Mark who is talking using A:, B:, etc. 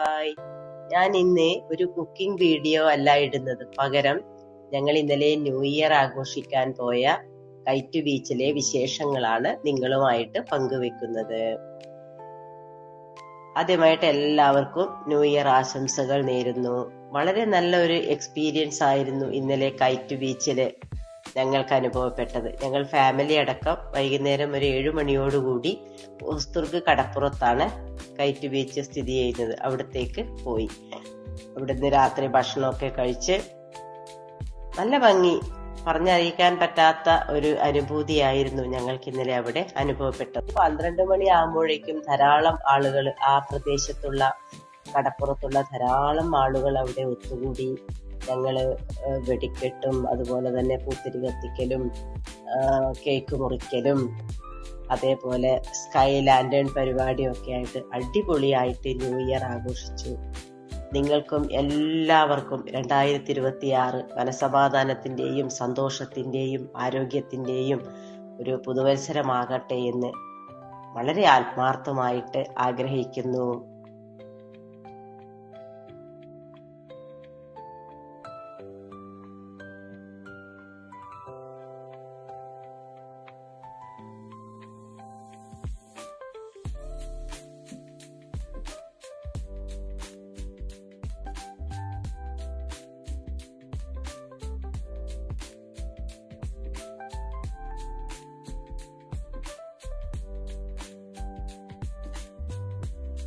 A: Hi, ഞാൻ ഇന്ന് ഒരു കുക്കിംഗ് വീഡിയോ അല്ല ഇടുന്നത്. പകരം ഞങ്ങൾ ഇന്നലെ ന്യൂ ഇയർ ആഘോഷിക്കാൻ പോയ കൈറ്റ് ബീച്ചിലെ വിശേഷങ്ങളാണ് നിങ്ങളുമായിട്ട് പങ്കുവെക്കുന്നത്. ആദ്യമായിട്ട് എല്ലാവർക്കും ന്യൂ ഇയർ ആശംസകൾ നേരുന്നു. വളരെ നല്ല ഒരു എക്സ്പീരിയൻസ് ആയിരുന്നു ഇന്നലെ കൈറ്റ് ബീച്ചില് ഞങ്ങൾക്ക് അനുഭവപ്പെട്ടത്. ഞങ്ങൾ ഫാമിലി അടക്കം വൈകുന്നേരം ഒരു 7 മണിയോടുകൂടി ഓസ്തുർഗ് കടപ്പുറത്താണ് കൈറ്റ് ബീച്ച് സ്ഥിതി ചെയ്യുന്നത്. അവിടത്തേക്ക് പോയി. അവിടുന്ന് രാത്രി ഭക്ഷണമൊക്കെ കഴിച്ച് നല്ല ഭംഗി, പറഞ്ഞറിയിക്കാൻ പറ്റാത്ത ഒരു അനുഭൂതിയായിരുന്നു ഞങ്ങൾക്ക് ഇന്നലെ അവിടെ അനുഭവപ്പെട്ടത്. 12 മണി ആകുമ്പോഴേക്കും ധാരാളം ആളുകൾ, ആ പ്രദേശത്തുള്ള കടപ്പുറത്തുള്ള ധാരാളം ആളുകൾ അവിടെ ഒത്തുകൂടി. ഞങ്ങള് വെടിക്കെട്ടും അതുപോലെ തന്നെ പൂത്തിരി കത്തിക്കലും കേക്ക് മുറിക്കലും അതേപോലെ സ്കൈ ലാൻഡേൺ പരിപാടിയും ഒക്കെ ആയിട്ട് അടിപൊളിയായിട്ട് ന്യൂ ഇയർ ആഘോഷിച്ചു. നിങ്ങൾക്കും എല്ലാവർക്കും 2026 മനസമാധാനത്തിന്റെയും സന്തോഷത്തിന്റെയും ആരോഗ്യത്തിന്റെയും ഒരു പുതുവത്സരമാകട്ടെ എന്ന് വളരെ ആത്മാർത്ഥമായിട്ട് ആഗ്രഹിക്കുന്നു.